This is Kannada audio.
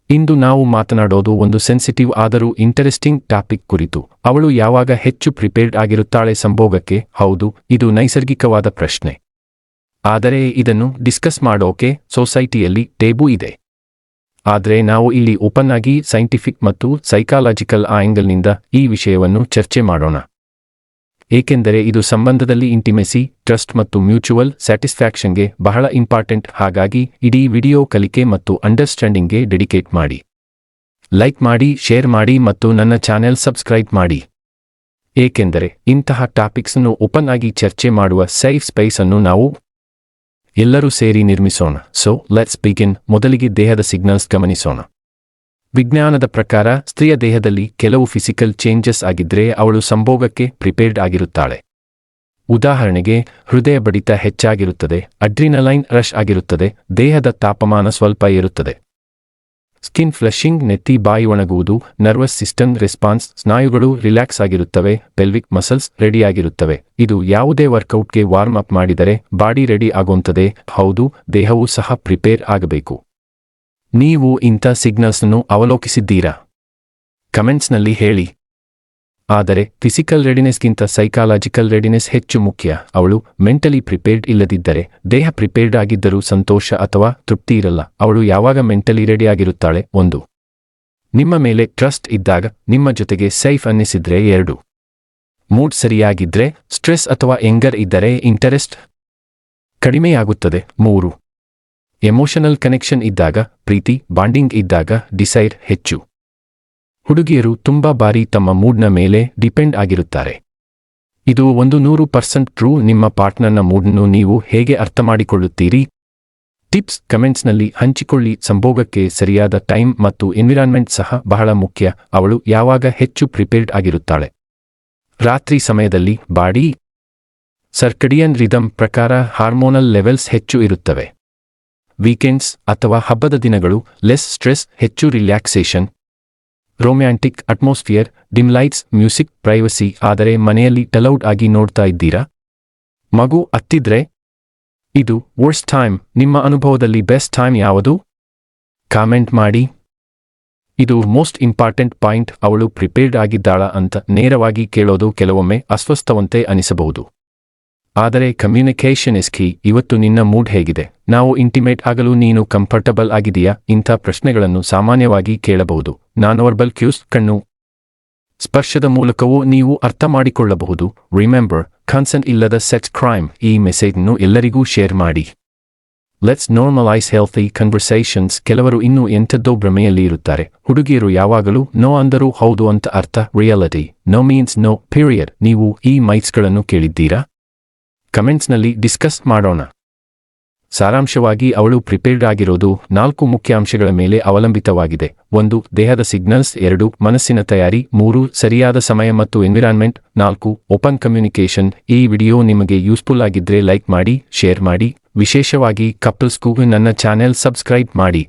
ಇಂದು ನಾವು ಮಾತನಾಡೋದು ಒಂದು ಸೆನ್ಸಿಟಿವ್ ಆದರೂ ಇಂಟರೆಸ್ಟಿಂಗ್ ಟಾಪಿಕ್ ಕುರಿತು. ಅವಳು ಯಾವಾಗ ಹೆಚ್ಚು ಪ್ರಿಪೇರ್ಡ್ ಆಗಿರುತ್ತಾಳೆ ಸಂಭೋಗಕ್ಕೆ? ಹೌದು, ಇದು ನೈಸರ್ಗಿಕವಾದ ಪ್ರಶ್ನೆ. ಆದರೆ ಇದನ್ನು ಡಿಸ್ಕಸ್ ಮಾಡೋಕೆ ಸೊಸೈಟಿಯಲ್ಲಿ ಟೇಬು ಇದೆ. ಆದರೆ ನಾವು ಇಲ್ಲಿ ಓಪನ್ ಆಗಿ ಸೈಂಟಿಫಿಕ್ ಮತ್ತು ಸೈಕಾಲಜಿಕಲ್ ಆಂಗಲ್ನಿಂದ ಈ ವಿಷಯವನ್ನು ಚರ್ಚೆ ಮಾಡೋಣ. ಏಕೆಂದರೆ ಇದು ಸಂಬಂಧದಲ್ಲಿ ಇಂಟಿಮೆಸಿ, ಟ್ರಸ್ಟ್ ಮತ್ತು ಮ್ಯೂಚುವಲ್ ಸ್ಯಾಟಿಸ್ಫ್ಯಾಕ್ಷನ್ಗೆ ಬಹಳ ಇಂಪಾರ್ಟೆಂಟ್. ಹಾಗಾಗಿ ಇಡೀ ವಿಡಿಯೋ ಕಲಿಕೆ ಮತ್ತು ಅಂಡರ್ಸ್ಟ್ಯಾಂಡಿಂಗ್ಗೆ ಡೆಡಿಕೇಟ್ ಮಾಡಿ. ಲೈಕ್ ಮಾಡಿ, ಶೇರ್ ಮಾಡಿ ಮತ್ತು ನನ್ನ ಚಾನೆಲ್ ಸಬ್ಸ್ಕ್ರೈಬ್ ಮಾಡಿ. ಏಕೆಂದರೆ ಇಂತಹ ಟಾಪಿಕ್ಸನ್ನು ಓಪನ್ ಆಗಿ ಚರ್ಚೆ ಮಾಡುವ ಸೇಫ್ ಸ್ಪೇಸ್ ಅನ್ನು ನಾವು ಎಲ್ಲರೂ ಸೇರಿ ನಿರ್ಮಿಸೋಣ. So let's begin. ಮೊದಲಿಗೆ ದೇಹದ ಸಿಗ್ನಲ್ಸ್ ಗಮನಿಸೋಣ. ವಿಜ್ಞಾನದ ಪ್ರಕಾರ ಸ್ತ್ರೀಯ ದೇಹದಲ್ಲಿ ಕೆಲವು ಫಿಸಿಕಲ್ ಚೇಂಜಸ್ ಆಗಿದ್ರೆ ಅವಳು ಸಂಭೋಗಕ್ಕೆ ಪ್ರಿಪೇರ್ಡ್ ಆಗಿರುತ್ತಾಳೆ. ಉದಾಹರಣೆಗೆ, ಹೃದಯ ಬಡಿತ ಹೆಚ್ಚಾಗಿರುತ್ತದೆ, ಅಡ್ರಿನಲೈನ್ ರಶ್ ಆಗಿರುತ್ತದೆ, ದೇಹದ ತಾಪಮಾನ ಸ್ವಲ್ಪ ಏರುತ್ತದೆ. ಸ್ಕಿನ್ ಫ್ಲಶಿಂಗ್, ನೆತ್ತಿ ಬಾಯಿ ಒಣಗುವುದು, ನರ್ವಸ್ ಸಿಸ್ಟಮ್ ರೆಸ್ಪಾನ್ಸ್, ಸ್ನಾಯುಗಳು ರಿಲ್ಯಾಕ್ಸ್ ಆಗಿರುತ್ತವೆ, ಪೆಲ್ವಿಕ್ ಮಸಲ್ಸ್ ರೆಡಿಯಾಗಿರುತ್ತವೆ. ಇದು ಯಾವುದೇ ವರ್ಕೌಟ್ಗೆ ವಾರ್ಮ್ ಅಪ್ ಮಾಡಿದರೆ ಬಾಡಿ ರೆಡಿ ಆಗೋಂತದೆ. ಹೌದು, ದೇಹವೂ ಸಹ ಪ್ರಿಪೇರ್ ಆಗಬೇಕು. ನೀವು ಇಂಥ ಸಿಗ್ನಲ್ಸ್ನ್ನು ಅವಲೋಕಿಸಿದ್ದೀರಾ? ಕಮೆಂಟ್ಸ್ನಲ್ಲಿ ಹೇಳಿ. ಆದರೆ ಫಿಸಿಕಲ್ ರೆಡಿನೆಸ್ಗಿಂತ ಸೈಕಾಲಜಿಕಲ್ ರೆಡಿನೆಸ್ ಹೆಚ್ಚು ಮುಖ್ಯ. ಅವಳು ಮೆಂಟಲಿ ಪ್ರಿಪೇರ್ಡ್ ಇಲ್ಲದಿದ್ದರೆ ದೇಹ ಪ್ರಿಪೇರ್ಡ್ ಆಗಿದ್ದರೂ ಸಂತೋಷ ಅಥವಾ ತೃಪ್ತಿ ಇರಲ್ಲ. ಅವಳು ಯಾವಾಗ ಮೆಂಟಲಿ ರೆಡಿ ಆಗಿರುತ್ತಾಳೆ? 1. ನಿಮ್ಮ ಮೇಲೆ ಟ್ರಸ್ಟ್ ಇದ್ದಾಗ, ನಿಮ್ಮ ಜೊತೆಗೆ ಸೇಫ್ ಅನ್ನಿಸಿದ್ರೆ. 2. ಮೂಡ್ ಸರಿಯಾಗಿದ್ರೆ, ಸ್ಟ್ರೆಸ್ ಅಥವಾ ಎಂಗರ್ ಇದ್ದರೆ ಇಂಟರೆಸ್ಟ್ ಕಡಿಮೆಯಾಗುತ್ತದೆ. 3. ಎಮೋಷನಲ್ ಕನೆಕ್ಷನ್ ಇದ್ದಾಗ, ಪ್ರೀತಿ ಬಾಂಡಿಂಗ್ ಇದ್ದಾಗ ಡಿಸೈರ್ ಹೆಚ್ಚು. ಹುಡುಗಿಯರು ತುಂಬಾ ಬಾರಿ ತಮ್ಮ ಮೂಡ್ನ ಮೇಲೆ ಡಿಪೆಂಡ್ ಆಗಿರುತ್ತಾರೆ. ಇದು 100% ಟ್ರೂ. ನಿಮ್ಮ ಪಾರ್ಟ್ನರ್ನ ಮೂಡ್ನ್ನು ನೀವು ಹೇಗೆ ಅರ್ಥಮಾಡಿಕೊಳ್ಳುತ್ತೀರಿ? ಟಿಪ್ಸ್ ಕಮೆಂಟ್ಸ್ನಲ್ಲಿ ಹಂಚಿಕೊಳ್ಳಿ. ಸಂಭೋಗಕ್ಕೆ ಸರಿಯಾದ ಟೈಮ್ ಮತ್ತು ಎನ್ವಿರಾನ್ಮೆಂಟ್ ಸಹ ಬಹಳ ಮುಖ್ಯ. ಅವಳು ಯಾವಾಗ ಹೆಚ್ಚು ಪ್ರಿಪೇರ್ಡ್ ಆಗಿರುತ್ತಾಳೆ? ರಾತ್ರಿ ಸಮಯದಲ್ಲಿ ಬಾಡಿ ಸರ್ಕಡಿಯನ್ ರಿದಮ್ ಪ್ರಕಾರ ಹಾರ್ಮೋನಲ್ ಲೆವೆಲ್ಸ್ ಹೆಚ್ಚು ಇರುತ್ತವೆ. ವೀಕೆಂಡ್ಸ್ ಅಥವಾ ಹಬ್ಬದ ದಿನಗಳು ಲೆಸ್ ಸ್ಟ್ರೆಸ್, ಹೆಚ್ಚು relaxation. Romantic atmosphere, dim lights, music, privacy. ಆದರೆ ಮನೆಯಲ್ಲಿ ಟಲೌಡ್ ಆಗಿ ನೋಡ್ತಾ ಇದ್ದೀರಾ? ಮಗು ಅತ್ತಿದ್ರೆ? ಇದು ವರ್ಸ್ಟ್ ಟೈಮ್. ನಿಮ್ಮ ಅನುಭವದಲ್ಲಿ ಬೆಸ್ಟ್ ಟೈಮ್ ಯಾವುದು? ಕಾಮೆಂಟ್ ಮಾಡಿ. ಇದು ಮೋಸ್ಟ್ ಇಂಪಾರ್ಟೆಂಟ್ ಪಾಯಿಂಟ್. ಅವಳು ಪ್ರಿಪೇರ್ಡ್ ಆಗಿದ್ದಾಳಾ ಅಂತ ನೇರವಾಗಿ ಕೇಳೋದು ಕೆಲವೊಮ್ಮೆ ಅಸ್ವಸ್ಥವಂತೆ ಅನಿಸಬಹುದು. ಆದರೆ ಕಮ್ಯುನಿಕೇಷನ್ ಇಸ್ ಕೀ. ಇವತ್ತು ನಿನ್ನ ಮೂಡ್ ಹೇಗಿದೆ? ನಾವು ಇಂಟಿಮೇಟ್ ಆಗಲು ನೀನು ಕಂಫರ್ಟಬಲ್ ಆಗಿದೆಯಾ? ಇಂಥ ಪ್ರಶ್ನೆಗಳನ್ನು ಸಾಮಾನ್ಯವಾಗಿ ಕೇಳಬಹುದು. ನಾನ್ವರ್ಬಲ್ ಕ್ಯೂಸ್, ಕಣ್ಣು ಸ್ಪರ್ಶದ ಮೂಲಕವೂ ನೀವು ಅರ್ಥ ಮಾಡಿಕೊಳ್ಳಬಹುದು. ರಿಮೆಂಬರ್, ಕನ್ಸೆಂಟ್ ಇಲ್ಲದ ಸೆಕ್ಸ್ ಕ್ರೈಮ್. ಈ ಮೆಸೇಜ್ನ್ನು ಎಲ್ಲರಿಗೂ ಶೇರ್ ಮಾಡಿ. Let's normalise healthy conversations. ಕೆಲವರು ಇನ್ನೂ ಎಂಥದ್ದೋ ಭ್ರಮೆಯಲ್ಲಿ ಇರುತ್ತಾರೆ. ಹುಡುಗಿಯರು ಯಾವಾಗಲೂ ನೋ ಅಂದರೂ ಹೌದು ಅಂತ ಅರ್ಥ. Reality no means no, period. ನೀವು ಈ ಮೈತ್ಸ್ಗಳನ್ನು ಕೇಳಿದ್ದೀರಾ? ಕಮೆಂಟ್ಸ್ನಲ್ಲಿ ಡಿಸ್ಕಸ್ ಮಾಡೋಣ. ಸಾರಾಂಶವಾಗಿ, ಅವಳು ಪ್ರಿಪೇರ್ಡ್ ಆಗಿರೋದು 4 ಮುಖ್ಯ ಅಂಶಗಳ ಮೇಲೆ ಅವಲಂಬಿತವಾಗಿದೆ. 1. ದೇಹದ ಸಿಗ್ನಲ್ಸ್. 2. ಮನಸ್ಸಿನ ತಯಾರಿ. 3. ಸರಿಯಾದ ಸಮಯ ಮತ್ತು ಎನ್ವಿರಾನ್ಮೆಂಟ್. 4. Open communication. ಈ ವಿಡಿಯೋ ನಿಮಗೆ ಯೂಸ್ಫುಲ್ ಆಗಿದ್ರೆ ಲೈಕ್ ಮಾಡಿ, ಶೇರ್ ಮಾಡಿ. ವಿಶೇಷವಾಗಿ ಕಪಲ್ಸ್ಗೂ ನನ್ನ ಚಾನೆಲ್ ಸಬ್ಸ್ಕ್ರೈಬ್ ಮಾಡಿ.